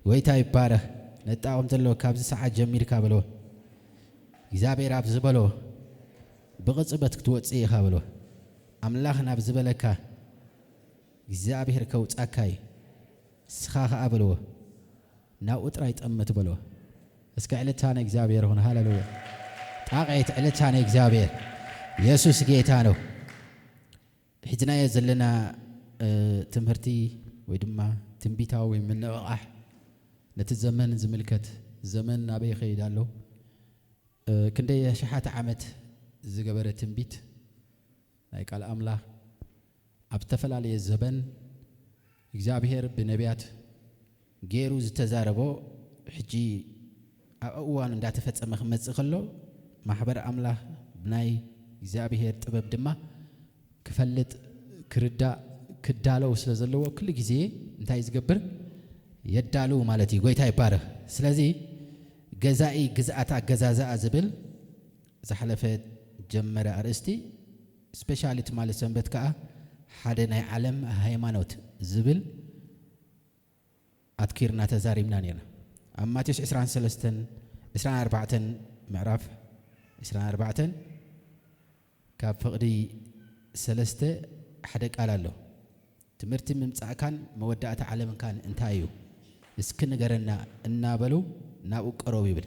ጎይታ ይባረክ ነጣውም ዘሎ ካብዚ ሰዓት ጀሚርካ ብሎ እግዚአብሔር ኣብ ዝበሎ ብቅጽበት ክትወጽእ ኢኻ ብሎ ኣምላኽ ናብ ዝበለካ እግዚአብሔር ከውጻካይ ስኻኻ ብሎ ናው ጥራይ ጠመት ብሎ እስከ ዕለታነ እግዚአብሔር ሆነ ሃሌሉያ ጣቀይት ዕለታነ እግዚአብሔር ኢየሱስ ጌታ ነው ሕጅናየ ዘለና ትምህርቲ ወይ ድማ ትንቢታዊ ምንቕራሕ ነቲ ዘመን ዝምልከት ዘመን ናበይ ኸይዳሎ ክንደይ ሸሓተ ዓመት ዝገበረ ትንቢት ናይ ቃል ኣምላኽ ኣብ ተፈላለየ ዘበን እግዚአብሔር ብነቢያት ገይሩ ዝተዛረቦ ሕጂ ኣብ እዋን እንዳተፈጸመ ክመጽእ ከሎ ማሕበር ኣምላኽ ብናይ እግዚአብሔር ጥበብ ድማ ክፈልጥ ክርዳእ ክዳለው ስለ ዘለዎ ኩሉ ግዜ እንታይ ዝገብር የዳሉ ማለት እዩ ጎይታ ይባረክ ስለዚ ገዛኢ ግዝኣታ ገዛዛኣ ዝብል ዝሓለፈ ጀመረ ኣርእስቲ ስፔሻሊቲ ማለት ሰንበት ከዓ ሓደ ናይ ዓለም ሃይማኖት ዝብል ኣትኪርና ተዛሪብና ነርና ኣብ ማቴዎስ 23 ምዕራፍ 24 ካብ ፍቕዲ 3 ሓደ ቃል ኣሎ ትምህርቲ ምምጻእካን መወዳእታ ዓለምካን እንታይ እዩ እስኪ ንገረና እናበሉ ናብኡ ቀረቡ ይብል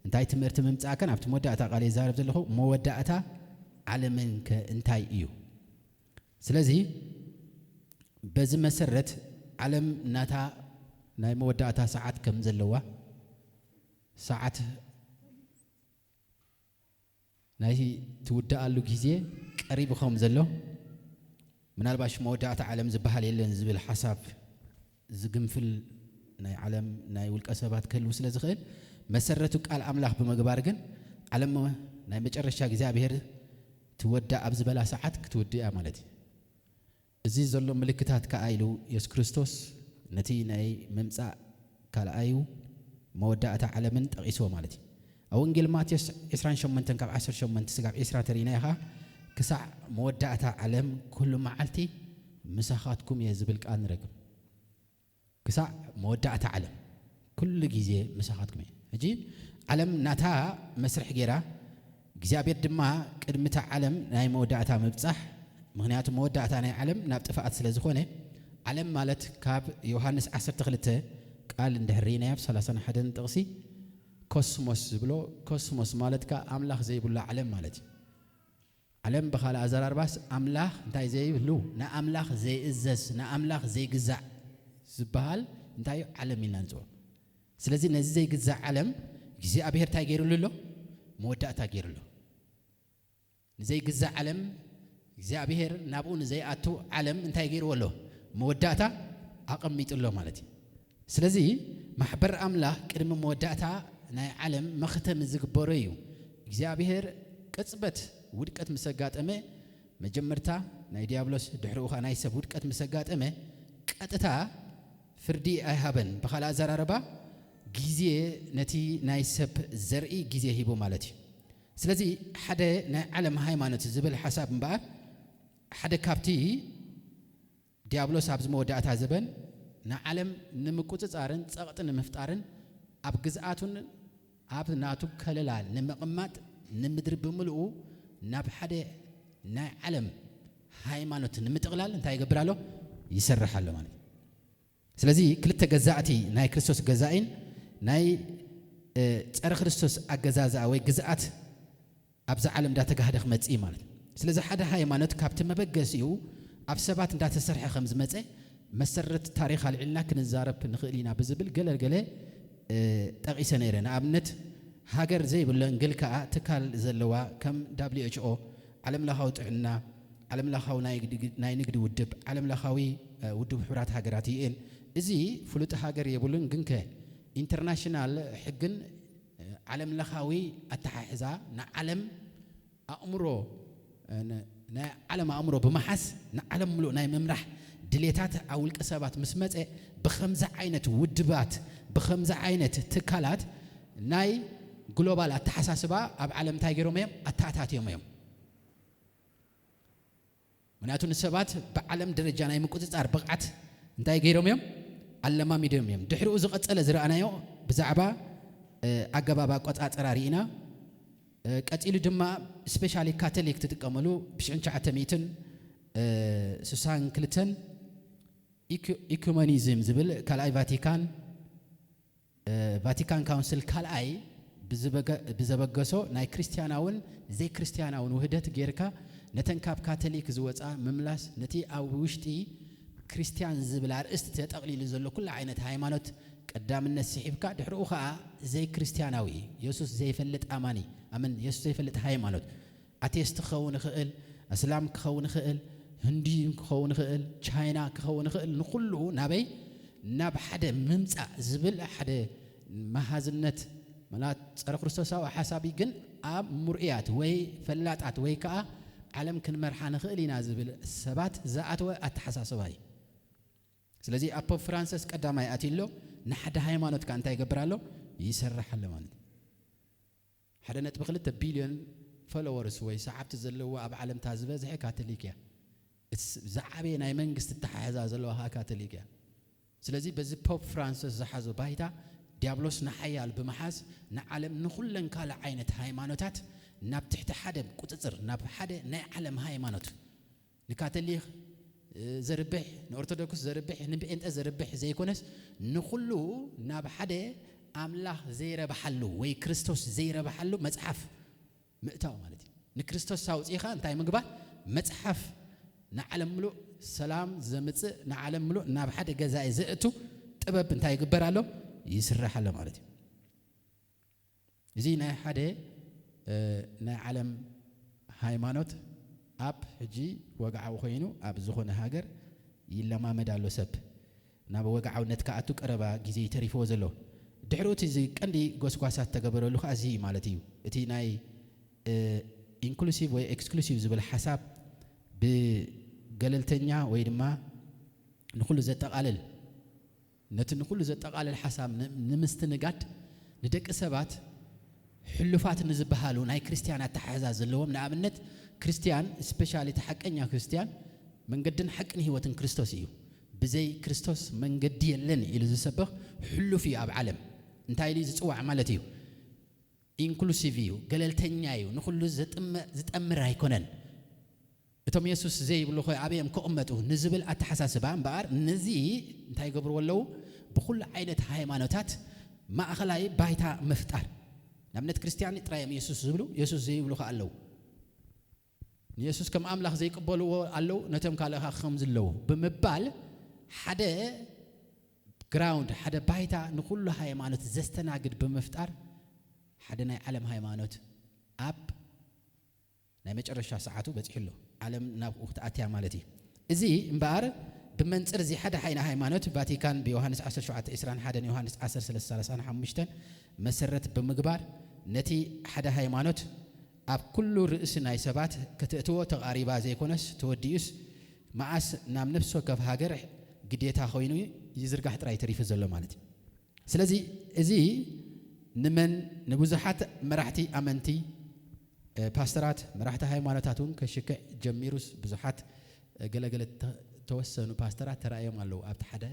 እንታይ ትምህርቲ ምምጻእካን ኣብቲ መወዳእታ ቃል ይዛረብ ዘለኹ መወዳእታ ዓለምንከ እንታይ እዩ ስለዚ በዚ መሰረት ዓለም ናታ ናይ መወዳእታ ሰዓት ከም ዘለዋ ሰዓት ናይ ትውዳኣሉ ግዜ ቀሪብ ከም ዘሎ ምናልባሽ መወዳእታ ዓለም ዝበሃል የለን ዝብል ሓሳብ ዝግንፍል ናይ ዓለም ናይ ውልቀ ሰባት ከልው ስለ ዝኽእል መሰረቱ ቃል ኣምላኽ ብምግባር ግን ዓለም ናይ መጨረሻ እግዚአብሔር ትወዳእ ኣብ ዝበላ ሰዓት ክትወድያ ማለት እዩ እዚ ዘሎ ምልክታት ከኣይሉ ኢየሱስ ክርስቶስ ነቲ ናይ ምምጻእ ካልኣዩ መወዳእታ ዓለምን ጠቂስዎ ማለት እዩ ኣብ ወንጌል ማቴዎስ 28 ካብ 18 ስጋብ 20 ተሪና ኢኻ ክሳዕ መወዳእታ ዓለም ኩሉ መዓልቲ ምሳኻትኩም እየ ዝብል ቃል ንረክብ ክሳዕ መወዳእታ ዓለም ኩሉ ግዜ ምሳኻትኩም እየ ሕጂ ዓለም ናታ መስርሕ ጌራ እግዚአብሔር ድማ ቅድሚታ ዓለም ናይ መወዳእታ ምብጻሕ ምክንያቱ መወዳእታ ናይ ዓለም ናብ ጥፋኣት ስለ ዝኾነ ዓለም ማለት ካብ ዮሐንስ 12 ቃል እንደህሪና ያብ 31 ጥቕሲ ኮስሞስ ዝብሎ ኮስሞስ ማለት ካ ኣምላኽ ዘይብሉ ዓለም ማለት እዩ ዓለም በኻል ኣዘራርባስ ኣምላኽ እንታይ ዘይብሉ ንኣምላኽ ዘይእዘዝ ንኣምላኽ ዘይግዛዕ ዝበሃል እንታይ ዓለም ኢልና ንፅውዖ ስለዚ ነዚ ዘይግዛዕ ዓለም እግዚአብሔር እንታይ ገይሩሉ ኣሎ መወዳእታ ገይሩሉ ንዘይግዛዕ ዓለም እግዚአብሔር ናብኡ ንዘይኣቱ ዓለም እንታይ ገይሩዎ ኣሎ መወዳእታ ኣቐሚጡሎ ማለት እዩ ስለዚ ማሕበር ኣምላኽ ቅድሚ መወዳእታ ናይ ዓለም መኽተም ዝግበሮ እዩ እግዚአብሔር ቅጽበት ውድቀት መሰጋጠመ መጀመርታ ናይ ዲያብሎስ ድሕሪኡኻ ናይ ሰብ ውድቀት መሰጋጠመ ቀጥታ ፍርዲ ኣይሃበን በኻል ኣዘራርባ ግዜ ነቲ ናይ ሰብ ዘርኢ ግዜ ሂቦ ማለት እዩ ስለዚ ሓደ ናይ ዓለም ሃይማኖት ዝብል ሓሳብ እምበኣር ሓደ ካብቲ ዲያብሎስ ኣብ ዝመወዳእታ ዘበን ንዓለም ንምቁፅጻርን ጸቕጢ ንምፍጣርን ኣብ ግዝኣቱን ኣብ ናቱ ከለላ ንምቕማጥ ንምድሪ ብምልኡ ናብ ሓደ ናይ ዓለም ሃይማኖት ንምጥቕላል እንታይ ይገብር ኣሎ ይሰርሕ ኣሎ ማለት ስለዚ ክልተ ገዛእቲ ናይ ክርስቶስ ገዛኢን ናይ ፀረ ክርስቶስ ኣገዛዝኣ ወይ ግዝኣት ኣብዛ ዓለም እንዳተጋህደ ክመጽእ ማለት ስለዚ ሓደ ሃይማኖት ካብቲ መበገሲኡ ኣብ ሰባት እንዳተሰርሐ ከም ዝመጸ መሰረት ታሪኽ አልዕልና ክንዛረብ ንኽእል ኢና ብዝብል ገለገለ ጠቂሰ ነይረ ንኣብነት ሃገር ዘይብለን ግል ከዓ ትካል ዘለዋ ከም WHO ዓለም ለኻዊ ጥዕና ዓለም ለኻዊ ናይ ንግዲ ውድብ ዓለም ለኻዊ ውድብ ሕብራት ሃገራት UN እዚ ፍሉጥ ሃገር የብሉን ግን ኢንተርናሽናል ሕግን ዓለም ለኻዊ ኣተሓሕዛ ንዓለም ኣእምሮ ናይ ዓለም ኣእምሮ ብመሓስ ንዓለም ሙሉእ ናይ ምምራሕ ድሌታት ኣውልቀ ሰባት ምስ መጸ ብኸምዛ ዓይነት ውድባት ብኸምዛ ዓይነት ትካላት ናይ ግሎባል ኣተሓሳስባ ኣብ ዓለም እንታይ ገይሮም እዮም ኣታኣታትዮም እዮም ምክንያቱ ንሰባት ብዓለም ደረጃ ናይ ምቁፅጻር ብቕዓት እንታይ ገይሮም እዮም علماميدهم يم دحرو زقصله زرانايو بزعبا አገባባ ቆጻጽራ ሪኢና ቀጢሉ ድማ ስፔሻሊ ካቶሊክ ተጥቀመሉ ብ1900 62 ኢኩሜኒዝም ዝብል ካልአይ ቫቲካን ካውንስል ካልአይ ብዘበገሶ ናይ ክርስቲያናውን ዘይ ክርስቲያናውን ውህደት ጌርካ ነተንካብ ካቶሊክ ዝወፃ መምላስ ነቲ ኣብ ውሽጢ ክርስቲያን ዝብል አርእስት ተጠቅሊሉ ዘሎ ኩሉ ዓይነት ሃይማኖት ቀዳምነት ሲሒብካ ድሕሪኡ ኸዓ ዘይ ክርስቲያናዊ ኢየሱስ ዘይፈልጥ አማኒ አመን ኢየሱስ ዘይፈልጥ ሃይማኖት አቴስት ክኸውን ይኽእል እስላም ክኸውን ይኽእል ህንዲ ክኸውን ይኽእል ቻይና ክኸውን ይኽእል ንኹሉ ናበይ ናብ ሓደ ምምፃእ ዝብል ሓደ መሃዝነት ማለት ፀረ ክርስቶሳዊ ሓሳቢ ግን ኣብ ሙርኢያት ወይ ፈላጣት ወይ ከዓ ዓለም ክንመርሓ ንኽእል ኢና ዝብል ሰባት ዝኣተወ ኣተሓሳስባ እዩ ስለዚ አፖ ፍራንሲስ ቀዳማይ ኣትሎ ንሓደ ሃይማኖት ካ እንታይ ይገብራሎ ይሰርሓለ ማለት ሓደ ነጥብ 2 ቢልዮን ፎሎወርስ ወይ ሰዓብቲ ዘለዎ ኣብ ዓለም ታዝበዝሐ ካቶሊክ እያ ዝዓበየ ናይ መንግስቲ ተሓያዛ ዘለዋ ካቶሊክ እያ ስለዚ በዚ ፖፕ ፍራንሲስ ዝሓዞ ባይታ ዲያብሎስ ንሓያል ብምሓዝ ንዓለም ንኹለን ካለ ዓይነት ሃይማኖታት ናብ ትሕቲ ሓደ ቁጽጽር ናብ ሓደ ናይ ዓለም ሃይማኖት ንካቶሊክ ዘርብሕ ንኦርቶዶክስ ዘርብሕ ንጴንጤ ዘርብሕ ዘይኮነስ ንኹሉ ናብ ሓደ አምላኽ ዘይረባሓሉ ወይ ክርስቶስ ዘይረባሓሉ መጽሓፍ ምእታው ማለት እዩ ንክርስቶስ ሳውፂኻ እንታይ ምግባር መጽሐፍ ንዓለም ሙሉ ሰላም ዘምጽእ ንዓለም ሙሉ ናብ ሓደ ገዛኢ ዘእቱ ጥበብ እንታይ ይግበራሎ ይስራሓለ ማለት እዩ እዚ ናይ ሓደ ናይ ዓለም ሃይማኖት ኣብ ሕጂ ወግዓው ኮይኑ ኣብ ዝኾነ ሃገር ይለማመዳሎ ሰብ ናብ ወግዓውነት ከኣቱ ቀረባ ግዜ ተሪፎ ዘሎ ድሕሮት እዚ ቀንዲ ጎስጓሳት ተገበረሉ ኸዚ ማለት እዩ እቲ ናይ ኢንክሉሲቭ ወይ ኤክስክሉሲቭ ዝብል ሓሳብ ብገለልተኛ ወይ ድማ ንኹሉ ዘጠቃልል ነቲ ንኹሉ ዘጠቃልል ሓሳብ ንምስትንጋድ ንደቂ ሰባት ሕሉፋት ንዝበሃሉ ናይ ክርስቲያናት ተሓዛዝ ዘለዎም ንኣብነት ክርስቲያን ስፔሻሊ ተሐቀኛ ክርስቲያን መንገድን ሐቅን ህይወትን ክርስቶስ እዩ ብዘይ ክርስቶስ መንገዲ የለን ኢሉ ዝሰበኽ ሕሉፍ እዩ ኣብ ዓለም እንታይ ኢሉ ዝጽዋዕ ማለት እዩ ኢንክሉሲቭ እዩ ገለልተኛ እዩ ንኹሉ ዝጠምር ኣይኮነን እቶም ኢየሱስ ዘይብሉ ኾይ ኣብዮም ክቕመጡ ንዝብል ኣተሓሳስባ እምበኣር ነዚ እንታይ ይገብርዎ ኣለዉ ብኩሉ ዓይነት ሃይማኖታት ማእኸላይ ባይታ ምፍጣር ንኣብነት ክርስቲያን ጥራዮም ኢየሱስ ዝብሉ ኢየሱስ ዘይብሉ ኸ ኣለዉ ኢየሱስ ከም አምላኽ ዘይቅበልዎ ኣለዉ ነቶም ካልእኻ ከም ዘለዉ ብምባል ሓደ ግራውንድ ሓደ ባይታ ንኹሉ ሃይማኖት ዘስተናግድ ብምፍጣር ሓደ ናይ ዓለም ሃይማኖት ኣብ ናይ መጨረሻ ሰዓቱ በፂሕሎ ዓለም ናብ ወቅትኣትያ ማለት እዩ እዚ እምበኣር ብመንፅር እዚ ሓደ ሓይና ሃይማኖት ቫቲካን ብዮሐንስ 17:21 ዮሐንስ 13:35 መሰረት ብምግባር ነቲ ሓደ ሃይማኖት ኣብ ኩሉ ርእሲ ናይ ሰባት ከተእትዎ ተቃሪባ ዘይኮነስ ተወዲኡስ ማዓስ ናብ ነፍስ ወከፍ ሃገር ግዴታ ኮይኑ ይዝርጋሕ ጥራይ ተሪፍ ዘሎ ማለት እዩ ስለዚ እዚ ንመን ንብዙሓት መራሕቲ ኣመንቲ ፓስተራት መራሕቲ ሃይማኖታቱን ከሽክዕ ጀሚሩስ ብዙሓት ገለገለ ተወሰኑ ፓስተራት ተራእዮም ኣለዉ ኣብቲ ሓደ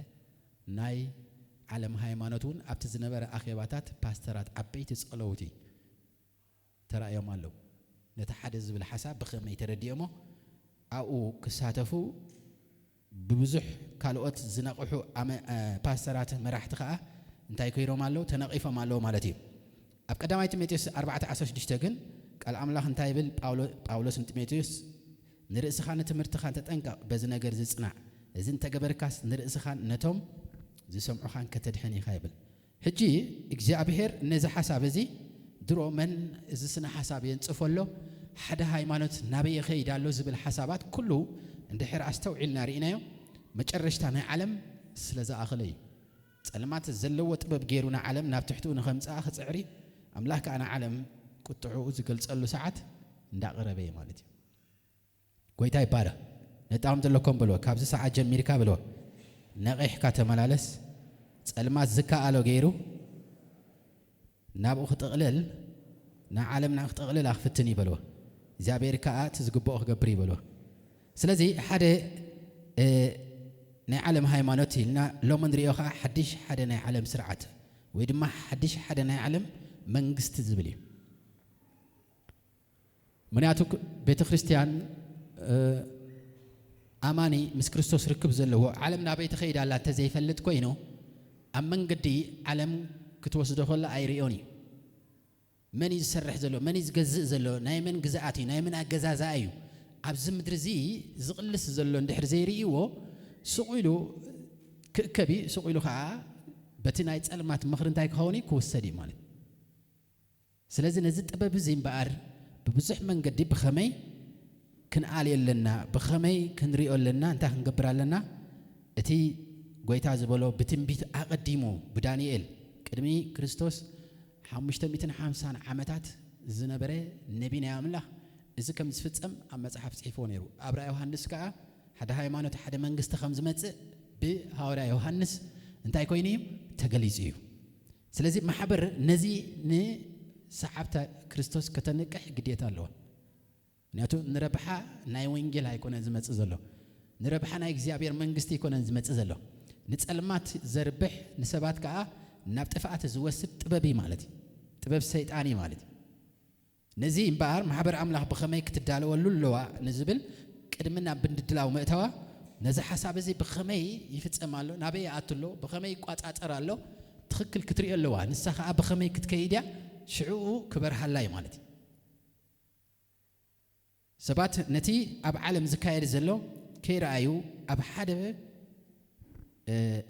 ናይ ዓለም ሃይማኖቱን ኣብቲ ዝነበረ ኣኼባታት ፓስተራት ዓበይቲ ጸለውቲ ተራእዮም ኣለዉ ነቲ ሓደ ዝብል ሓሳብ ብኸመይ ተረዲኦሞ ኣብኡ ክሳተፉ ብብዙሕ ካልኦት ዝነቕሑ ፓስተራት መራሕቲ ከዓ እንታይ ኮይሮም ኣለዉ ተነቒፎም ኣለዉ ማለት እዩ ኣብ ቀዳማይ ጢሞቴዎስ 4:16 ግን ቃል ኣምላኽ እንታይ ይብል ጳውሎስ ንጢሞቴዎስ ንርእስኻ ንትምህርትኻ ተጠንቀቕ በዚ ነገር ዝጽናዕ እዚ እንተገበርካስ ንርእስኻ ነቶም ዝሰምዑኻን ከተድሕን ኢኻ ይብል ሕጂ እግዚአብሔር ነዚ ሓሳብ እዚ ድሮ መን እዚ ስነ ሓሳብ የንጽፈሎ ሓደ ሃይማኖት ናበይ ኸይዳሎ ዝብል ሓሳባት ኩሉ እንድሕር ኣስተውዒልና ርኢናዮ መጨረሽታ ናይ ዓለም ስለዝኣኸለ እዩ ጸልማት ዘለዎ ጥበብ ገይሩና ዓለም ናብ ትሕቲኡ ንኸምጽኣ ክጽዕሪ ኣምላኽ ከኣና ዓለም ቁጥዑ ዝገልጸሉ ሰዓት እንዳቐረበ ማለት እዩ ጎይታ ይባረ ነጣም ዘለኩም ብሎ ካብዚ ሰዓት ጀሚርካ ብሎ ነቂሕካ ተመላለስ ጸልማት ዝከኣሎ ገይሩ ናብኡ ክጥቕልል ንዓለም ናብ ክጥቕልል ኣኽፍትን ይበሎ እግዚአብሔር ከዓ ትዝግብኦ ክገብር ይበሎ ስለዚ ሓደ ናይ ዓለም ሃይማኖት ኢልና ሎም ንሪኦ ኸዓ ሓድሽ ሓደ ናይ ዓለም ስርዓት ወይ ድማ ሓድሽ ሓደ ናይ ዓለም መንግስቲ ዝብል እዩ ምክንያቱ ቤተ ክርስቲያን ኣማኒ ምስ ክርስቶስ ርክብ ዘለዎ ዓለም ናበይ ትኸይድ ኣላ እንተዘይፈልጥ ኮይኑ ኣብ መንገዲ ዓለም ክትወስዶ ከላ ኣይርዮን እዩ መን እዩ ዝሰርሕ ዘሎ መን እዩ ዝገዝእ ዘሎ ናይ መን ግዛኣት እዩ ናይ መን ኣገዛዝኣ እዩ ኣብዚ ምድሪ እዚ ዝቕልስ ዘሎ እንድሕር ዘይርእይዎ ስቑኢሉ ክእከቢ ስቑኢሉ ከዓ በቲ ናይ ጸልማት ምኽሪ እንታይ ክኸውን ክወሰድ እዩ ማለት ስለዚ ነዚ ጥበብ እዚ እምበኣር ብብዙሕ መንገዲ ብኸመይ ክንኣል የለና ብኸመይ ክንሪኦ ኣለና እንታይ ክንገብር ኣለና እቲ ጎይታ ዝበሎ ብትንቢት ኣቐዲሙ ብዳንኤል ቅድሚ ክርስቶስ 550 ዓመታት ዝነበረ ነቢ ናይ ኣምላኽ እዚ ከም ዝፍጸም ኣብ መጽሓፍ ጽሒፎ ነይሩ ኣብ ራእይ ዮሃንስ ከዓ ሓደ ሃይማኖት ሓደ መንግስቲ ከም ዝመጽእ ብሃዋርያ ዮሃንስ እንታይ ኮይኑ እዩ ተገሊጹ እዩ ስለዚ ማሕበር ነዚ ንሰዓብታ ክርስቶስ ከተንቅሕ ግዴታ ኣለዎ ምክንያቱ ንረብሓ ናይ ወንጌል ኣይኮነን ዝመጽእ ዘሎ ንረብሓ ናይ እግዚኣብሔር መንግስቲ ኣይኮነን ዝመጽእ ዘሎ ንጸልማት ዘርብሕ ንሰባት ከዓ ናብ ጥፍኣት ዝወስድ ጥበብ ማለት እዩ ጥበብ ሰይጣን ማለት እዩ ነዚ እምበኣር ማሕበር ኣምላኽ ብኸመይ ክትዳለወሉ ኣለዋ ንዝብል ቅድምና ብንድድላው ምእተዋ ነዚ ሓሳብ እዚ ብኸመይ ይፍጸም ኣሎ ናበይ ይኣትሎ ብኸመይ ይቋጻጸር ኣሎ ትኽክል ክትሪኦ ኣለዋ ንሳ ከዓ ብኸመይ ክትከይድያ ሽዑኡ ክበርሃላ እዩ ማለት እዩ ሰባት ነቲ ኣብ ዓለም ዝካየድ ዘሎ ከይረኣዩ ኣብ ሓደ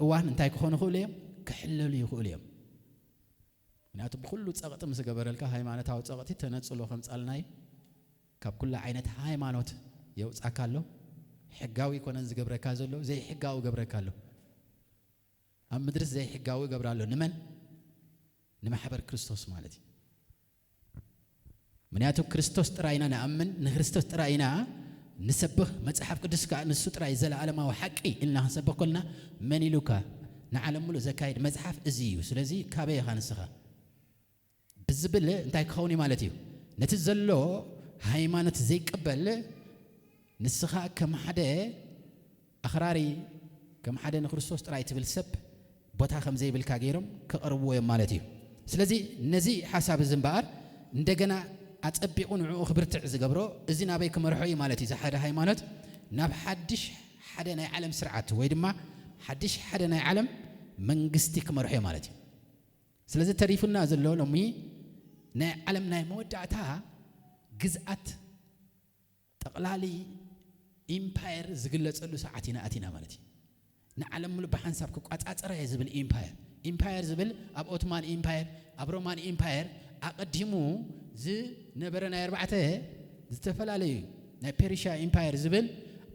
እዋን እንታይ ክኾኑ ይኽእሉ እዮም ክሕለሉ ይኽእሉ እዮም ምክንያቱ ብኩሉ ፀቕጢ ምስ ገበረልካ ሃይማኖታዊ ፀቕጢ ተነፅሎ ከምፃልናይ ካብ ኩሉ ዓይነት ሃይማኖት የውፃካ ኣሎ ሕጋዊ ኮነን ዝገብረካ ዘሎ ዘይ ሕጋዊ ገብረካ ኣሎ ኣብ ምድርስ ዘይ ሕጋዊ ገብራ ኣሎ ንመን ንማሕበር ክርስቶስ ማለት እዩ ምክንያቱ ክርስቶስ ጥራይና ንኣምን ንክርስቶስ ጥራይና ንሰብኽ መጽሓፍ ቅዱስ ከዓ ንሱ ጥራይ ዘለዓለማዊ ሓቂ ኢልና ክንሰብኽ ኮልና መን ኢሉካ ንዓለም ሙሉእ ዘካይድ መጽሓፍ እዚ እዩ ስለዚ ካበይ ኢኻ ንስኻ ብዝብል እንታይ ክኸውን ማለት እዩ ነቲ ዘሎ ሃይማኖት ዘይቅበል ንስኻ ከም ሓደ ኣኽራሪ ከም ሓደ ንክርስቶስ ጥራይ ትብል ሰብ ቦታ ከም ዘይብልካ ገይሮም ክቐርብዎ እዮም ማለት እዩ ስለዚ ነዚ ሓሳብ እዚ እምበኣር እንደገና ኣጸቢቑ ንዕኡ ክብርትዕ ዝገብሮ እዚ ናበይ ክመርሖ እዩ ማለት እዩ ሓደ ሃይማኖት ናብ ሓድሽ ሓደ ናይ ዓለም ስርዓት ወይ ድማ ሓድሽ ሓደ ናይ ዓለም መንግስቲ ክመርሖ እዩ ማለት እዩ ስለዚ ተሪፉና ዘሎ ሎሚ ናይ ዓለም ናይ መወዳእታ ግዝኣት ጠቕላሊ ኢምፓየር ዝግለጸሉ ሰዓት ኢና ኣቲና ማለት እዩ ንዓለም ሙሉእ ብሓንሳብ ክቋጻጸረ ዝብል ኢምፓየር ዝብል ኣብ ኦቶማን ኢምፓየር ኣብ ሮማን ኢምፓየር ኣቐዲሙ ዝነበረ ናይ 4 ዝተፈላለዩ ናይ ፔርሺያ ኢምፓየር ዝብል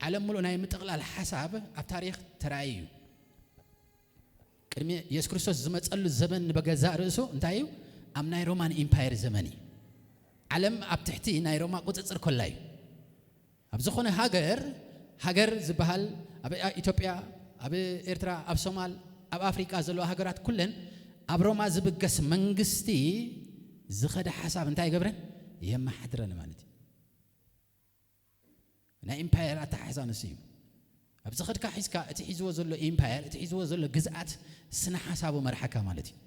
ዓለም ሙሉእ ናይ ምጥቕላል ሓሳብ ኣብ ታሪኽ ተራእዩ እዩ ቅድሚ ኢየሱስ ክርስቶስ ዝመጸሉ ዘመን በገዛእ ርእሱ እንታይ እዩ ኣብ ናይ ሮማን ኢምፓየር ዘመን እዩ ዓለም ኣብ ትሕቲ ናይ ሮማ ቁፅፅር ኮላ እዩ ኣብ ዝኾነ ሃገር ዝበሃል ኣብ ኢትዮጵያ ኣብ ኤርትራ ኣብ ሶማል ኣብ ኣፍሪካ ዘለዋ ሃገራት ኩለን ኣብ ሮማ ዝብገስ መንግስቲ ዝኸደ ሓሳብ እንታይ ገብረን የመሓድረን ማለት እዩ ናይ ኢምፓየር ኣተሓሕዛ ንሱ እዩ ኣብ ዝኸድካ ሒዝካ እቲ ሒዝዎ ዘሎ ኢምፓየር እቲ ሒዝዎ ዘሎ ግዝኣት ስነ ሓሳቡ መርሓካ ማለት እዩ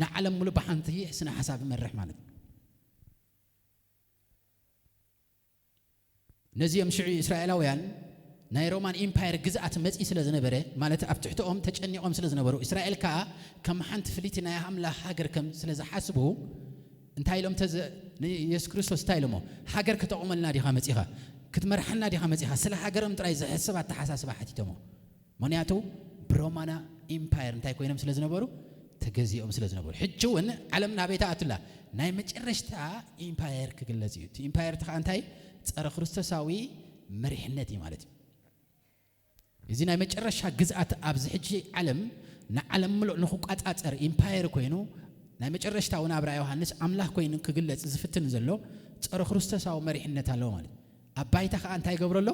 ንዓለም ሙሉእ ብሓንቲ ስነ ሓሳብ መርሕ ማለት እዩ ነዚኦም ሽዑ እስራኤላውያን ናይ ሮማን ኢምፓየር ግዝኣት መጺ ስለ ዝነበረ ማለት ኣብ ትሕቶኦም ተጨኒቖም ስለ ዝነበሩ እስራኤል ከዓ ከም ሓንቲ ፍሊት ናይ ኣምላኽ ሃገር ከም ስለ ዝሓስቡ እንታይ ኢሎም ኢየሱስ ክርስቶስ እንታይ ኢሎሞ ሃገር ከተቆመልና ዲኻ መጺኻ ክትመርሐና ዲኻ መጺኻ ስለ ሃገሮም ጥራይ ዝሕስብ ኣተሓሳስባ ሓቲቶሞ ምክንያቱ ብሮማና ኢምፓየር እንታይ ኮይኖም ስለ ዝነበሩ ተገዚኦም ስለ ዝነበሩ ሕጂ እውን ዓለም ናበይ ተኣትላ ናይ መጨረሽታ ኢምፓየር ክግለጽ እዩ እቲ ኢምፓየር ተኻ እንታይ ፀረ ክርስቶሳዊ መሪሕነት እዩ ማለት እዩ እዚ ናይ መጨረሻ ግዝኣት ኣብዚ ሕጂ ዓለም ንዓለም ሙሉእ ንኽቋጻጸር ኢምፓየር ኮይኑ ናይ መጨረሽታ እውን ኣብ ራእይ ዮሃንስ ኣምላኽ ኮይኑ ክግለጽ ዝፍትን ዘሎ ፀረ ክርስቶሳዊ መሪሕነት ኣለዎ ማለት ኣብ ባይታ ከዓ እንታይ ገብረሎ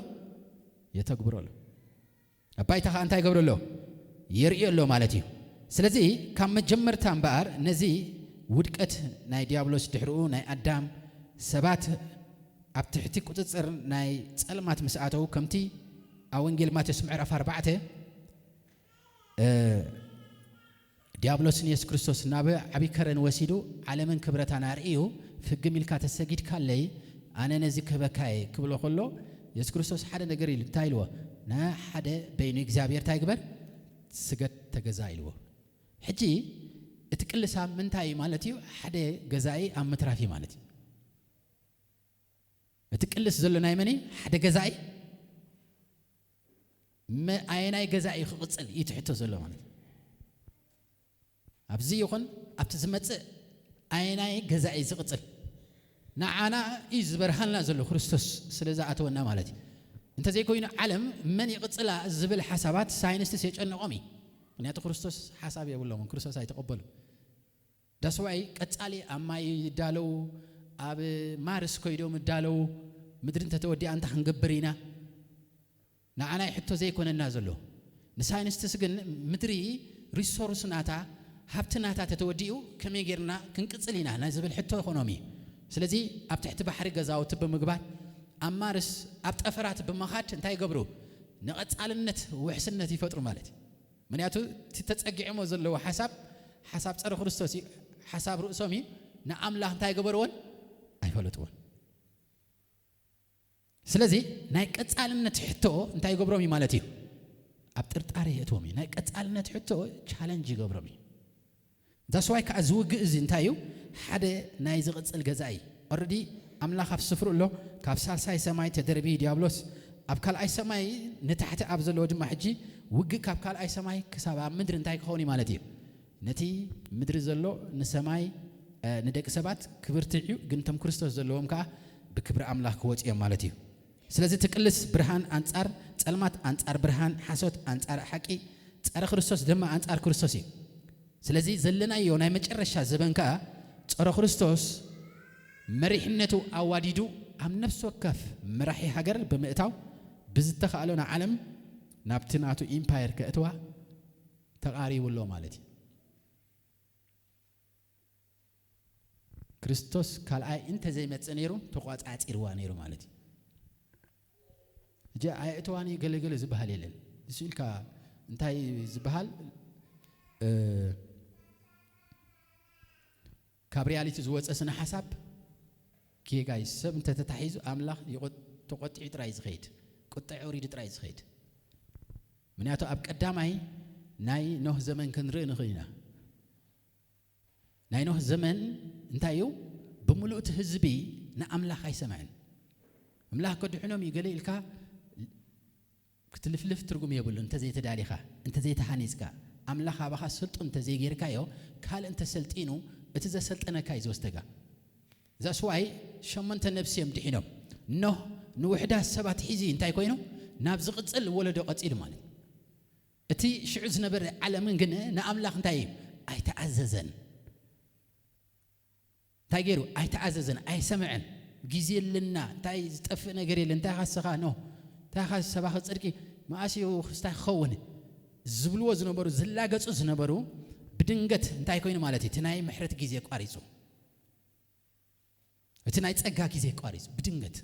የተግብረሎ ኣብ ባይታ ከዓ እንታይ ገብረሎ የርእየሎ ማለት እዩ ስለዚ ካብ መጀመርታ እምበኣር ነዚ ውድቀት ናይ ዲያብሎስ ድሕርኡ ናይ ኣዳም ሰባት ኣብ ትሕቲ ቁፅፅር ናይ ጸልማት ምስኣተው ከምቲ أوانجيل ماتيوس معرف 4 ديابلوس يسوع كريستوس نابع عبي كرن وسيدو على من كبرتنا رئيو في الجميل كاتسجد كاللي أنا نزك بكاي كبلو خلو يسوع كريستوس حدا نجري لبتايلوا نا حدا بينو إجزابير تايجبر سجد تجزايلوا حجي اتكل سام من تاي مالتيو حدا جزاي أم مترافي مالتي اتكلس زلنا يمني حدا جزاي ما أيناي جزاي خلصل يتحتو زلوا مالتي أبزي يكون أبتزمت أيناي جزاي زقصل نعنا إزبرهن لازلو خريستوس سلزعته ونا مالتي أنت زي كوين علم من يقصل زبل حسابات ساينس تسيج أنه قومي نيات خريستوس حساب يقول لهم خريستوس هيتقبله ده سواي قصالي أما يدالو أب مارس كويدو مدالو مدري أنت تودي أنت هنجبرينا نعنا يحطو زي كون النازلو نساينس تسجن مدري ريسورس ناتا هبتنا تتوديو كم يجرنا كنقصلينا نازبل حتى إقونومي سلزي أبتحت بحر جزاو تب مقبال أمارس أبتأفرات بمخاط انتهي قبرو نقص على النت وحسنة يفتر مالتي من ياتو تتسقع موزل له حساب صار خريستوسي حساب رؤسومي نعم الله انتهي قبرون أي فلتون سلزي نقص على النت حتى انتهي قبرومي مالتي أبترت أريه تومي نقص على النت حتى challenge قبرومي ده سواء كأزوج إذن تايو حدا نايزغت الجزائي already أملاك في سفر له كابسال ساي سماي تدربي ديابلوس أبكال أي سماي نتحت أبزل وجه محجي وجه كابكال أي سماي كسبع مدر نتاي خوني مالتي نتي مدر زلوا نسماي ندك سبات كبرتيو جنتم كريستوس زلوهم كا بكبر أملاك وجه مالتي سلزي تكلس برهان أنصار سلمات أنصار برهان حسوت أنصار حكي أنصار كريستوس دم أنصار كريستوسي سلزي زلنا يونا مجرشة زبنك صار خريستوس مريحنته أواديدو أم نفس وكف مرحي حجر بمئتاو بزتخ علونا علم نابتناتو إمباير كأتوا تقاري والله مالتي كريستوس قال أنت زي ما تسنيرو تقعد أتيروا نيرو مالتي جاء أتواني قل زبها ليلن يسألك أنتي زبهال كابرياليتي زوج أسنا حساب كي جاي سب أنت تتحيز أملاك يقط تقطع ترايز خيد قطع أريد ترايز خيد من ياتو أب قدامي ناي نه زمن كنرين خينا ناي نه زمن أنتيو بملؤت حزبي نأملاك هاي سمعن أملاك قد حنوم يقولي لك كتلفلف ترجم يقول أنت زي تداليخا أنت زي تحانيزكا أملاك أبغى سلط أنت زي غير كايو كال أنت سلطينو أتذا سلط أنا كايز وستجا إذا سواي شو أنت نفسي امتحنهم نه نوحدة سبعة حزي أنت يكوينو نابز قتل ولا دو قتل مالي أتي شعوز نبر على من جنة نأملاك أنتي أي تعززن تاجرو أي تعززن أي سمعن جزيل لنا تاي تفنا جريل أنت خاصة نو تاخذ سبعة صدقي ما أشيو خستاي خونه زبلوا زنبرو زلاقة زنبرو بدنجت انتي كوين مالتي تناي محرت جيزي قاريزو تناي تسقا جيزي قاريز بدنجت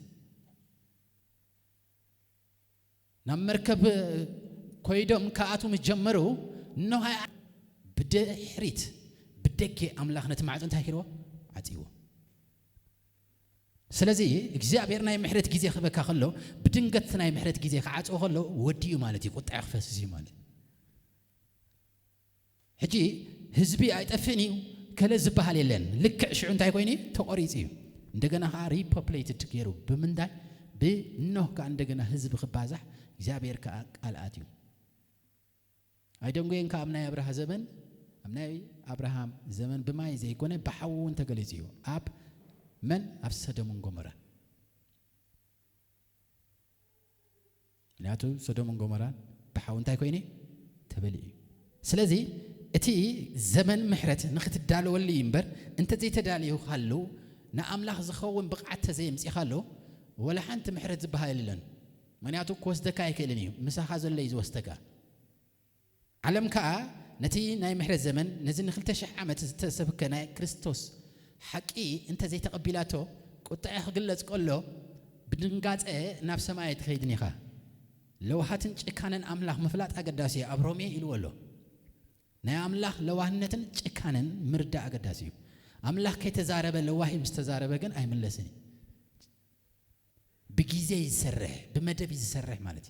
نمركب كويدم كاتو متجمرو انه بدحريت بدكي املاخنا تمعت انت هيرو عتيو سلازي اغزابير ناي محرت جيزي خبكا خلو بدنجت ناي محرت جيزي كعصو خلو وديو مالتي قطع خفس زي مالتي حجي حزبي أيتفني كلا زبها ليلن لك شو أنت كويني تقريزي عندنا هاري populated تجيرو بمن ده بنه كعندنا حزب خبازح زابير كالآتيو أيدم قين كأمنا أبراهام زمن أمنا أبراهام زمن بما يزي كونه بحاول تجلسيو أب من أفسد من قمرة ناتو سدوم من قمرة بحاول أنت كويني تبلي سلازي أتي زمن محرت نخت الدالو اللي ينبر أنت زي تداليه خلو نأملاخ زخون بقعت زي مسي خلو ولا حنت محرت بهاي للن من يعطو كوس دكاي كلني مساحة زل ليز وستكا علم كا نتي ناي محرت زمن نزل نخلت شح عمت تسبك ناي كريستوس حقي أنت زي تقبلاته قطع خجلت كله بدنقات نفس ما يتخيدني خا لوهاتن ጭካነን አምላኽ ምፍላጥ አገዳሲ አብሮሜ ይልወሎ ናይ አምላኽ ለዋህነትን ጭካነን ምርዳ አገዳሲ አምላኽ ከተዛረበ ለዋሂ ምስተዛረበ ግን አይመለስን بጊዜ ይሰርሕ በመደብ ይሰርሕ ማለት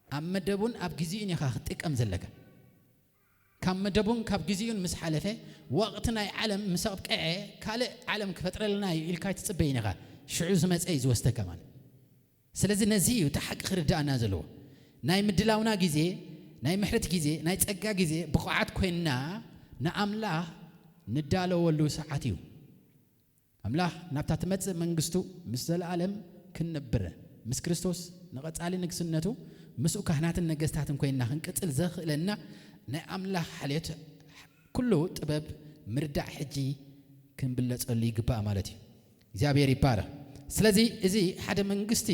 አመደቡን አብ ጊዜን ይኻ ጥቅም ዘለከ ካመደቡን ካብ ጊዜን ምስ ሓለፈ ወቅት ናይ ዓለም መስቀብቀ ካለ ዓለም ክፈጥረልና ኢልካ ትጽበይነኻ ሽዑ ዝመጽይ ዝወስተከ ማለት ስለዚህ ነዚህ ተሐቅ ክርዳና ዘሎ ናይ ምድላውና ጊዜ ናይ ምሕረት ጊዜ ናይ ጸጋ ጊዜ ብቋዓት ኮይና ንአምላኽ ንዳለወሉ ሰዓት እዩ አምላኽ ናብታ ትመጽእ መንግስቱ ምስ ዘለዓለም ክንብር ምስ ክርስቶስ ንቀጻሊ ንግስነቱ ምስኡ ካህናትን ነገስታትን ኮይና ክንቅጽል ዘኽለና ናይ አምላኽ ሓልየት ኩሉ ጥበብ ምርዳዕ ሕጂ ክንብለጸሉ ይግባእ ማለት እዩ እግዚአብሔር ይባረክ ስለዚህ እዚ ሓደ መንግስቲ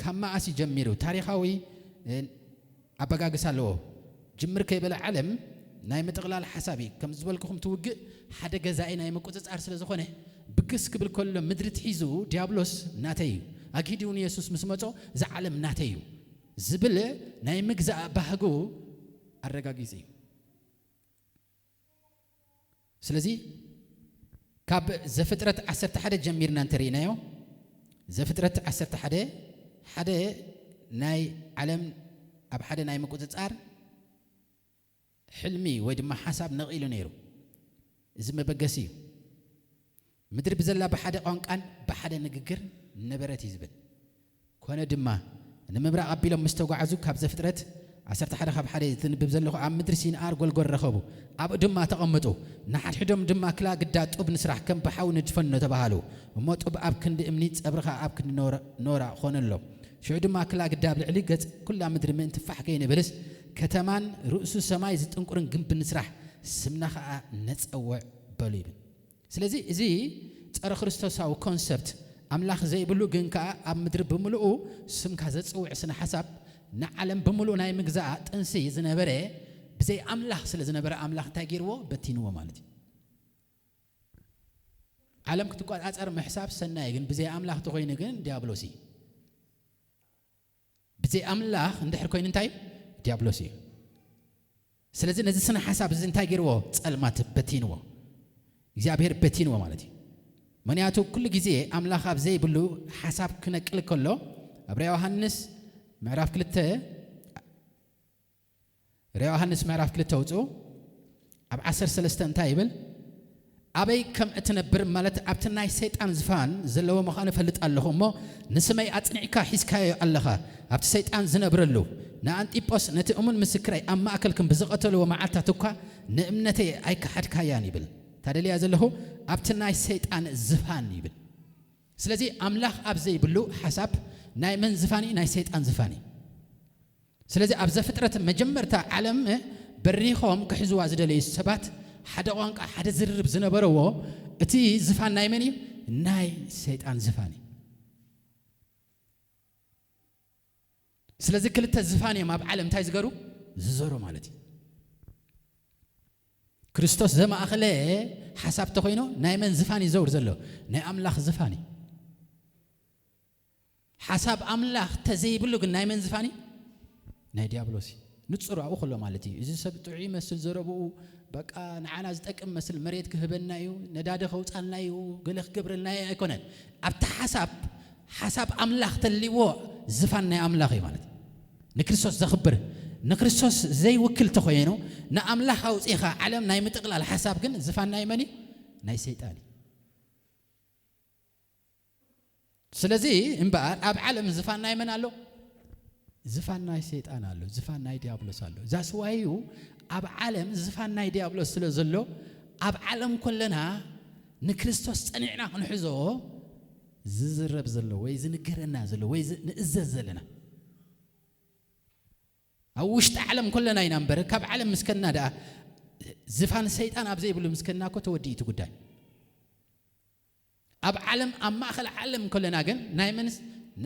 ከማዓሲ ጀሚሩ ታሪኻዊ አበጋግስ ኣለዎ ጅምር ከይበለ ዓለም ናይ ምጥቕላል ሓሳቢ ከም ዝበልኩኹም ትውግእ ሓደ ገዛኢ ናይ መቆጻጻር ስለ ዝኾነ ብግስ ክብል ከሎ ምድሪ ትሒዙ ዲያብሎስ ናተይ አጊዲውን ኢየሱስ ምስ መጾ እዚ ዓለም ናተይ ዝብል ናይ ምግዛእ ባህጉ አረጋጊጽ ስለዚህ ካብ ዘፍጥረት 11 ጀሚርና እንተሪናዮ ዘፍጥረት 11 ሓደ ናይ ዓለም ኣብ ሓደ ናይ መቆጻጻር ሕልሚ ወይ ድማ ሓሳብ ነቂሉ ነይሩ እዚ መበገሲ ምድሪ ብዘላ በሓደ ቋንቋን በሓደ ንግግር ነበረት ይዝብል ኮነ ድማ ንምብራቕ ኣቢሎም ምስተጓዓዙ ካብ ዘፍጥረት 11 ካብ ሓደ ዝንብብ ዘለኹ ኣብ ምድሪ ሲንኣር ጎልጎል ረኸቡ ኣብ ድማ ተቐመጡ ንሓድሕዶም ድማ ክላ ግዳ ጡብ ንስራሕ ከም በሓው ንድፈኖ ተባሃሉ እሞ ጡብ ኣብ ክንዲ እምኒ ጸብርኻ ኣብ ክንዲ ኖራ ኾነሎም ሽዑ ድማ ክላ ግዳ ብልዕሊ ገጽ ኩላ ምድሪ ምእንቲ ፋሕ ከይንብልስ ከተማን ርእሱ ሰማይ ዝጥንቁርን ግንብ ንስራሕ ስምና ከዓ ነጸውዕ በሉ ይብል ስለዚህ እዚ ጸረ ክርስቶሳዊ ኮንሰፕት አምላኽ ዘይብሉ ግን ከዓ ኣብ ምድሪ ብምልኡ ስምካ ዘጽውዕ ስነ ሓሳብ ንዓለም ብምልኡ ናይ ምግዛእ ጥንሲ ዝነበረ ብዘይ አምላኽ ስለ ዝነበረ አምላኽ እንታይ ገይርዎ በቲንዎ ማለት እዩ ዓለም ክትቆጻጸር ምሕሳብ ሰናይ ግን ብዘይ አምላኽ ተኮይኑ ግን ዲያብሎስ እዩ ብዘይ አምላኽ እንድሕር ኮይኑ እንታይ ዲያብሎስ እዩ ስለዚህ ነዚ ስነ ሓሳብ እዚ እንታይ ገይርዎ ጸልማት በቲንዎ እግዚአብሔር በቲንዎ ማለት እዩ ምክንያቱ ኩሉ ጊዜ አምላኽ ኣብ ዘይብሉ ሓሳብ ክነቅል ከሎ ኣብ ዮሐንስ ምዕራፍ 2 ዮሐንስ ምዕራፍ 2 ውጹ ኣብ 13 እንታይ ይብል አበይ ከም እትነብር ማለት ኣብቲ ናይ ሰይጣን ዝፋን ዘለዎ መኻነ ፈልጥ ኣለኹ እሞ ንስመይ አጽኒዕካ ሒዝካዮ ኣለኻ ኣብቲ ሰይጣን ዝነብረሉ ንአንጢጶስ ነቲ እሙን ምስክራይ ኣብ ማእከልክም ብዝቐተልዎ መዓልታት እኳ ንእምነተይ ኣይከሓድካያን ይብል ታደልያ ዘለኹ ኣብቲ ናይ ሰይጣን ዝፋን ይብል ስለዚህ አምላኽ ኣብ ዘይብሉ ሓሳብ ናይ መን ዝፋኒ ናይ ሰይጣን ዝፋኒ ስለዚህ ኣብ ዘፍጥረት መጀመርታ ዓለም በሪኾም ክሕዝዋ ዝደለዩ ሰባት ሓደ ቋንቋ ሓደ ዝርርብ ዝነበረዎ እቲ ዝፋን ናይ መን እዩ ናይ ሰይጣን ዝፋኒ ስለዚህ ክልተ ዝፋን እዮም ኣብ ዓለም እንታይ ዝገሩ ዝዘሩ ማለት እዩ ክርስቶስ ዘማእኸለ ሓሳብ ተኮይኑ ናይ መን ዝፋን ይዘውር ዘሎ ናይ አምላኽ ዝፋኒ ሓሳብ አምላኽ ተዘይብሉ ግን ናይ መን ዝፋኒ ናይ ዲያብሎስ ንጽሩ ኣብኡ ከሎ ማለት እዩ እዚ ሰብ ጥዑይ መስል ዘረብኡ በቃ ንዓና ዝጠቅም መስል መሬት ክህበና እዩ ነዳደ ኸውፃልና እዩ ገለ ክገብረልና ኣይኮነን ኣብቲ ሓሳብ አምላኽ ተልይዎ ዝፋን ናይ አምላኽ እዩ ማለት ንክርስቶስ ዘኽብር ንክርስቶስ ዘይውክል ተኮይኑ ንአምላኽ ኣውፂኻ ዓለም ናይ ምጥቕላል ሓሳብ ግን ዝፋን ናይ መን ናይ ሰይጣን ስለዚህ እምበኣር ኣብ ዓለም ዝፋን ናይ መን ኣሎ ዝፋን ናይ ሰይጣን ኣሎ ዝፋን ናይ ዲያብሎስ ኣሎ ዛስዋዩ ኣብ ዓለም ዝፋን ናይ ዲያብሎስ ስለ ዘሎ ኣብ ዓለም ኮለና ንክርስቶስ ጸኒዕና ክንሕዞ ዝዝረብ ዘሎ ወይ ዝንገረና ዘሎ ወይ ንእዘዝ ዘለና ኣብ ውሽጢ ዓለም ኮለና ኢና እምበር ካብ ዓለም ምስከና ዳ ዝፋን ሰይጣን ኣብ ዘይብሉ ምስከና ኮ ተወዲእቲ ጉዳይ ኣብ ዓለም ኣብ ማእኸል ዓለም ኮለና ግን ናይ መንስ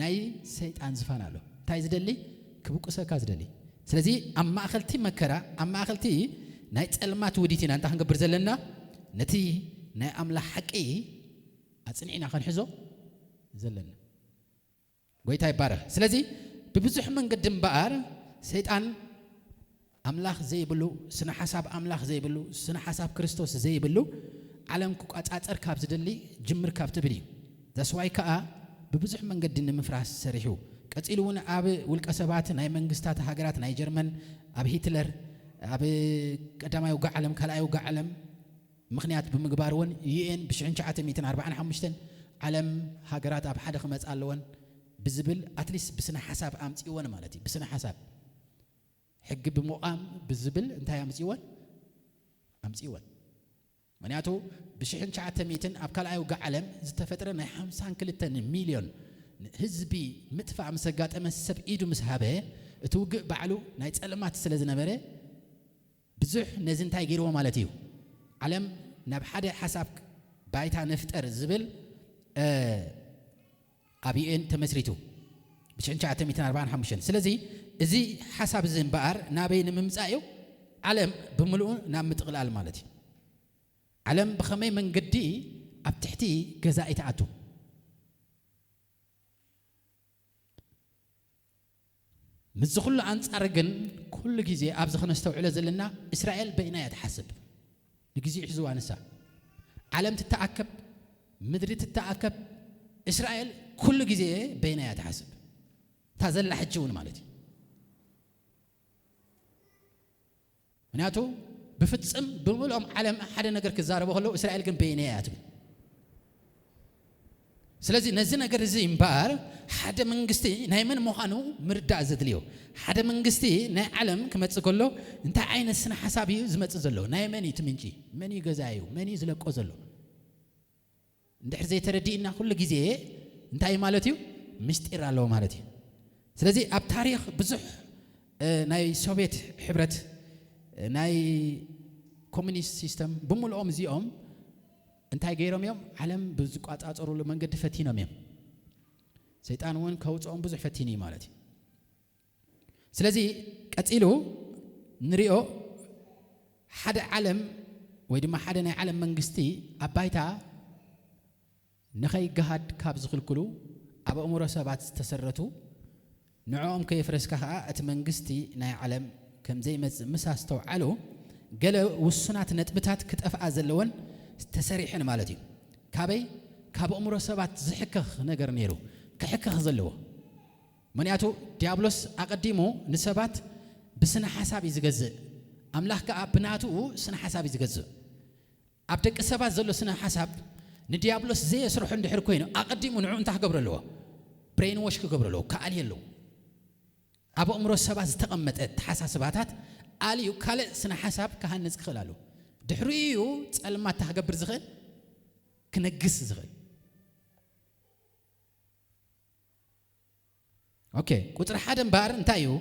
ናይ ሰይጣን ዝፋን ኣሎ እንታይ ዝደሊ ክብቁሰካ ዝደሊ ስለዚህ ኣብ ማእኸልቲ መከራ ኣብ ማእኸልቲ ናይ ጸልማት ውዲት ኢና እንታይ ክንገብር ዘለና ነቲ ናይ አምላኽ ሓቂ ኣጽኒዕና ክንሕዞ ዘለና ጎይታ ይባረኽ ስለዚህ ببزح من قدم بقر سيطان أملاخ زي بلو سنة حساب أملاخ زي بلو سنة حساب كريستوس زي بلو عالم كوكات أركاب زدلي جمر كاب تبري ذا سواي كأ ببزح من قدم مفراس سريحو كتقولون أب والكسبات ناي منجستات هاجرات ناي جرمن أب هتلر أب قدام يوقع علم كلا يوقع علم مخنيات بمقبارون يين بشعين شعات 245 علم هاجرات أب حدا خمس قالون بزبل أتليس بسنة حساب أمتي وانا مالتي بسنة حساب حق بمقام بزبل انتهى أمتي وان منياتو بشعين شعات 200 أب كلا يوقع علم زتفترنا 50 مليون هزبي مدفع مسجات أما السب إيدو مسحبه توقع بعلو نايت علامات سلزنا بره بزح نزين تايجيروا مالتيو علم نبحد حساب بايتها نفتر زبل أبيين تمسريتو بشأن شعات 245 سلزي إزي حساب زين بقر نابين ممسايو علم بملؤون نام متغلال مالتي علم بخمي من قدي أبتحتي جزائي تعتو مزخل أنصارجن كل جزء أبزخ نستوعب زلنا إسرائيل بينها يتحسب الجزء حزوا نسا عالم تتعكب مدري تتعكب إسرائيل كل جزء بينها يتحسب تازل حجون مالتي مناتو بفتسم بملهم عالم حدا نجر كزارة بقوله إسرائيل جن بينها يتبي سلازي نزنا جرزين بار حدا منجستي نايمن مهانو مردا زدليو حدا منجستي نا علم كما تقوله انت عين السنة حسابي زمت زلو نايمن يتمنجي مني جزايو مني زلقو زلو ندحر زي تردينا كل جزء انت اي مالتيو مستير الله مالتي سلازي اب تاريخ بزح ناي سوفيت حبرت ناي كومونيست سيستم بملؤهم زيهم انت غيرهم يوم علم بزقات اصرو لمنقد فتينهم يوم سيطان وين كوصهم بزح فتيني مالتي سلازي قصيلو نريو حدا علم ويدما حدا ناي علم منغستي ابايتا نخي جهاد كاب زخلكلو ابا امور سبات تسرتو نعوم كيف رسكها ات منغستي ناي علم كم زي مساستو علو قال وسنات نطبتات كطفا زلون تسريحن مالتي كابي كاب امور سبات زحكخ نجر نيرو كحكخ زلو منياتو ديابلوس اقديمو نسبات بسنه حساب يزغز املاح كابناتو سنه حساب يزغز ابدك سبات زلو سنه حساب نديابلوس زي يسرح اندحر كوينو اقديمو نعو انت قبرلو برين وش قبرلو كال يلو ابو امور سبات تقمت حساسباتات اليو كال سنه حساب كهنص خلالو دحريو صلمات تغبر زخل كنغس زخل اوكي قطر حدن بار انتايو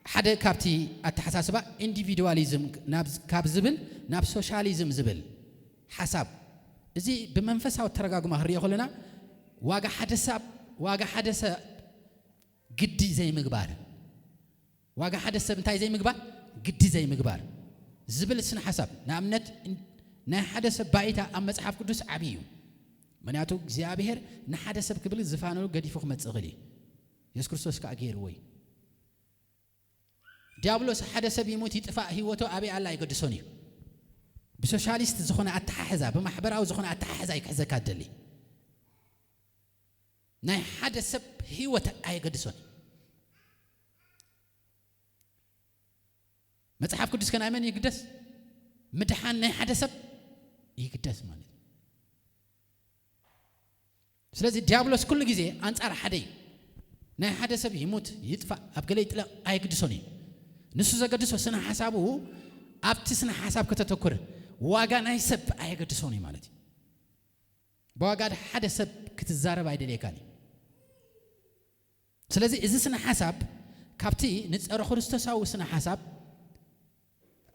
حدا كابتي اتحساسبا انديفيدواليزم نابز كابزبل ناب سوشياليزم زبل حساب ازي بمنفساو ترغاغما هريا خلنا واغا حدساب واغا حدث قدي زي مغبار واغا حدث انتاي زي مغبار قدي زي مغبار زبل سن حساب نامنت نا حدث بايتا ام مصحف قدس عبيو مناتو እግዚአብሔር نحدث بكبل زفانو قديفو مصغلي يسوع كريستوس كاغير وي ديابلوس حدث بيموت يطفا هيوتو ابي الله يقدسوني بسوشياليست زخونه اتححزا بمحبراو زخونه اتححزا يكحزك ادلي ناي حدث هيوت ايقدسوني مصحف قدس كان ايمن يقدس مدحان ناي حدث يقدس ማለት ስለዚህ ዲያብሎስ كل ጊዜ አንጻር حدي ناي حدث يموت يطفى ابغلي يطلع ايقدسوني نسو زغدسو سنا حسابو ابت سنا حساب كتتكر واغا ناي سب ايقدسوني ማለት بواغا حدث كتزارب አይደለካኒ ስለዚህ እዚ ስነ حساب ካብቲ ንጸረ ክርስቶሳው ስነ حساب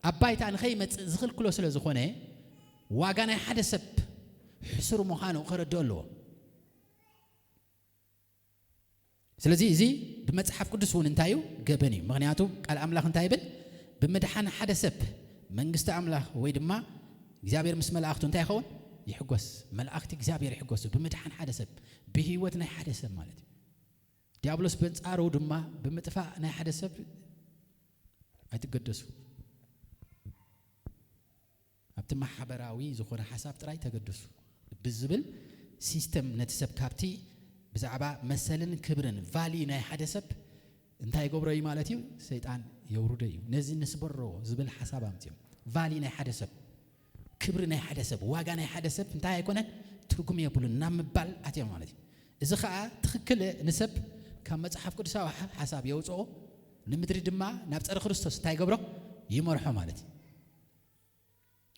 አባይታ ንኸይመጽ ዝኽልክሎ ስለ ዝኾነ ዋጋ ናይ ሓደ ሰብ ሕሱር ምዃኑ ክረድኦ ኣለዎ ስለዚህ እዚ ብመጽሓፍ ቅዱስ እውን እንታይ እዩ ገበን እዩ ምክንያቱ ቃል ኣምላኽ እንታይ ይብል ብምድሓን ሓደ ሰብ መንግስቲ ኣምላኽ ወይ ድማ እግዚአብሔር ምስ መላእክቱ እንታይ ይኸውን ይሕጎስ መላእክቲ እግዚአብሔር ይሕጎሱ ብምድሓን ሓደ ሰብ ብህይወት ናይ ሓደ ሰብ ማለት እዩ ዲያብሎስ በንጻሮ ድማ በመጥፋእ ናይ ሓደ ሰብ ኣይትገደሱ ኣብቲ ማሕበራዊ ዝኾነ ሓሳብ ጥራይ ተገደሱ ብዝብል ሲስተም ነቲ ሰብ ካብቲ ብዛዕባ መሰልን ክብርን ቫሊ ናይ ሓደ ሰብ እንታይ ይገብሮ እዩ ማለት እዩ ሰይጣን የውርዶ እዩ ነዚ ንስበሮ ዝብል ሓሳብ ኣምፅኦም ቫሊ ናይ ሓደ ሰብ ክብሪ ናይ ሓደ ሰብ ዋጋ ናይ ሓደ ሰብ እንታይ ኣይኮነን ትርጉም የብሉን ናብ ምባል ኣትዮም ማለት እዩ እዚ ከዓ ትክክል ንሰብ ካብ መጽሓፍ ቅዱሳዊ ሓሳብ የውፅኦ ንምድሪ ድማ ናብ ፀረ ክርስቶስ እንታይ ይገብሮ ይመርሖ ማለት እዩ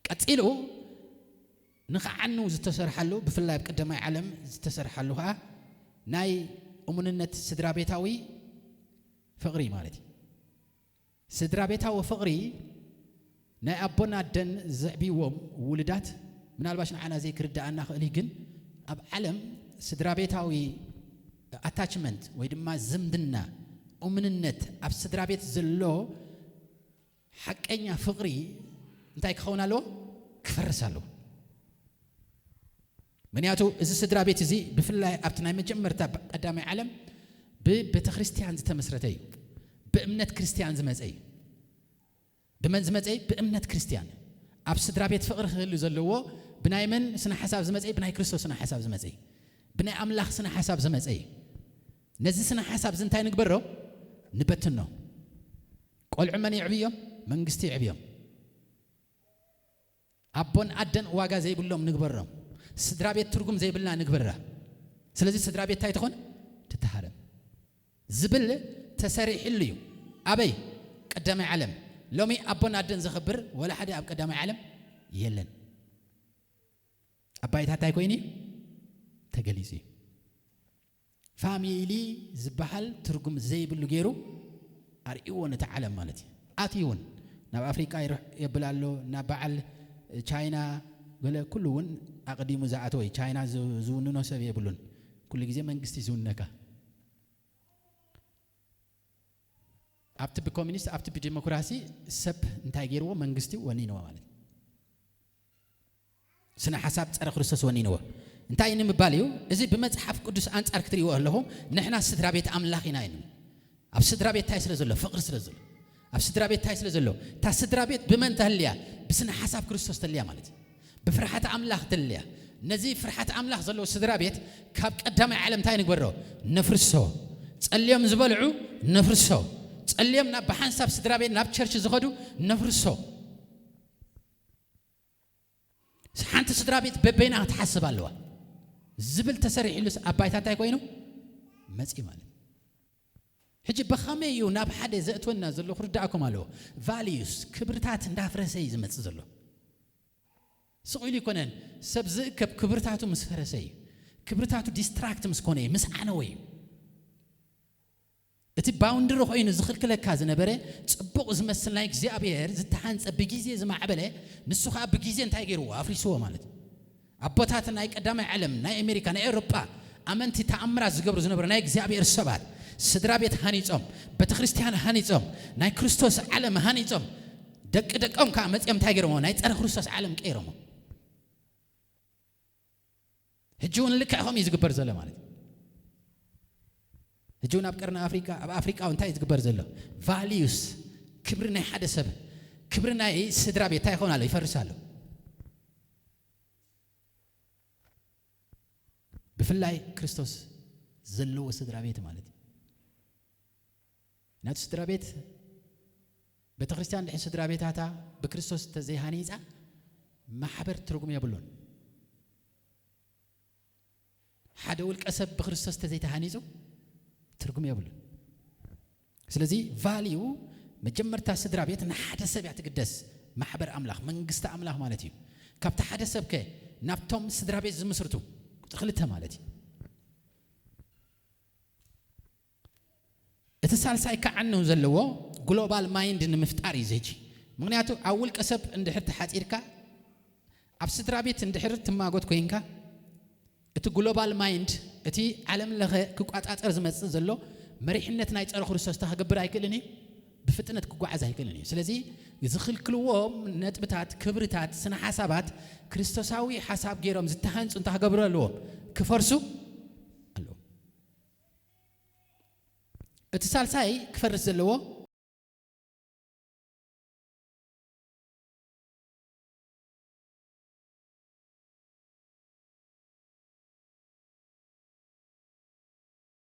ቀፂሉ ንኸዓኑ ዝተሰርሐሉ ብፍላይ በቀዳማይ ዓለም ዝተሰርሐሉ ከዓ ናይ እሙንነት ስድራ ቤታዊ ፍቅሪ ማለት እዩ ስድራ ቤታዊ ፍቅሪ ናይ ኣቦና ደን ዘዕቢዎም ውልዳት ምናልባሽ ንዓና ዘይክርዳእና ክእል ግን ኣብ ዓለም ስድራ ቤታዊ አታችመንት ወይ ድማ ዝምድና እሙንነት ኣብ ስድራ ቤት ዘሎ ሓቀኛ ፍቅሪ እንታይ ክኸውን ኣለዎ ክፈርስ ኣለዎ ምክንያቱ እዚ ስድራ ቤት እዚ ብፍላይ ኣብቲ ናይ መጀመርታ ቀዳማይ ዓለም በቤተ ክርስቲያን ዝተመስረተ እዩ በእምነት ክርስቲያን ዝመፀ እዩ ብመን ዝመፀ በእምነት ክርስቲያን ኣብ ስድራ ቤት ፍቅሪ ክህሉ ዘለዎ ብናይ መን ስነ ሓሳብ ዝመፀ ብናይ ክርስቶስ ስነ ሓሳብ ዝመፀ ብናይ ኣምላኽ ስነ ሓሳብ ዝመፀ ነዚ ስነ ሓሳብ ዝንታይ ንግበሮ ንበትኖ ቆልዑ መን ይዕብዮም መንግስቲ ይዕብዮም ኣቦን ኣደን ዋጋ ዘይብሎም ንግበሮም ስድራ ቤት ትርጉም ዘይብልና ንግበራ ስለዚ ስድራ ቤት እንታይ ትኾን ትተሃረም ዝብል ተሰሪሕሉ እዩ ኣበይ ቀዳማይ ዓለም ሎሚ ኣቦን ኣደን ዝኽብር ወላ ሓደ ኣብ ቀዳማይ ዓለም የለን ኣባይታት ኣይኮይኒ ተገሊጹ ፋሚሊ ዝበሃል ትርጉም ዘይብሉ ገይሩ ኣርእይዎ ነቲ ዓለም ማለት እዩ ኣትይውን ናብ ኣፍሪቃ የብላሎ ናብ በዓል ቻይና ገለ ኩሉ እውን ኣቅዲሙ ዝኣተወ ቻይና ዝውንኖ ሰብ የብሉን ኩሉ ግዜ መንግስቲ ዝውነካ ኣብቲ ብኮሚኒስት ኣብቲ ብዲሞክራሲ ሰብ እንታይ ገይርዎ መንግስቲ ወኒንዎ ማለት ስነ ሓሳብ ፀረ ክርስቶስ ወኒንዎ እንታይ ንምባል እዩ እዚ ብመጽሓፍ ቅዱስ አንጻር ክትሪእዎ ኣለኹም ንሕና ስድራ ቤት ኣምላኽ ኢና ኢና ኣብ ስድራ ቤት ታይ ስለ ዘሎ ፍቅሪ ስለ ዘሎ ኣብ ስድራ ቤት ታይ ስለ ዘሎ ታ ስድራ ቤት ብመን ተህልያ ብስነ ሓሳብ ክርስቶስ ተልያ ማለት بفرحة أملاخ تليا نزي فرحة أملاخ زلوا سدرا بيت كاب قدام عالم تاني قبره نفرسه اليوم زبلعو نفرسه اليوم ناب حنساب سدرا بيت ناب تشرش زغدو نفرسه حنت سدرا بيت ببينا تحسب الله زبل تسريح لس أبايتان تاي كوينو مزي مال حجي بخاميو ناب حدا زأتونا زلو خرداكم عليه values كبرتات ندافرسي زمت زلو سقولي كونن سبز كبرتاتو مسفرسي كبرتاتو ديستراكت مسكوني مسعنوي اتي باوندر خوين زخل كلك كازنبره صبق زمسل لايك زيابير زتحانص بغيزي زمعبله نسو خا بغيزي انتاي غيرو افريسو مالت ابوتات ناي قدامي عالم ناي امريكا ناي اوروبا امنتي تامرات زغبرو زنبر ناي زيابير سبات سدرا بيت هانيصوم بتخريستيان هانيصوم ناي كريستوس عالم هانيصوم دقم كامصيم تايغرو ناي صر كريستوس عالم قيرمو هجون لك هم يزغبر زله مالت هجون ابقرنا افريقا وانتاي يزغبر زله values كبرنا حدا سب كبرنا سدرا بيت تاي هونال يفرسالو بفلاي كريستوس زلو سدرا بيت مالت نات سدرا بيت بتخريستيان دحين سدرا بيتاتا بكريستوس تزيهانيصا محبر ترغم يبلون حدا والقسب بخريستوس تزيتهانيزو ترغم يبلون سلازي فاليو مجمرتا سدرا بيت حدا سب يتقدس محبر املاح منغست املاح مالتي كابتا حدا سبك نابتوم سدرا بيت زمسرتو تخلتها مالتي اتسالساي كعنو زلو جلوبال مايند نمفتاري زيجي مغنياتو اول قسب اندحر تحاصيركا اب سدرا بيت اندحر تماغوت كوينكا اتي جلوبال مايند اتي عالم لغ كقاطاطر زمص زلو مريحነት ናይ ጸረ ክርስቶስ ተገብር አይከልኒ بفጥነት ክጓዓዝ አይከልኒ ስለዚ ይዝኽልክልዎም ነጥብታት ክብርታት ስነ ሐሳባት ክርስቶሳዊ ሐሳብ ገይሮም ዝተሃንጹ ተገብሩ ኣለዎ ክፈርሱ ኣሎ እቲ ሳልሳይ ክፈርስ ዘለዎ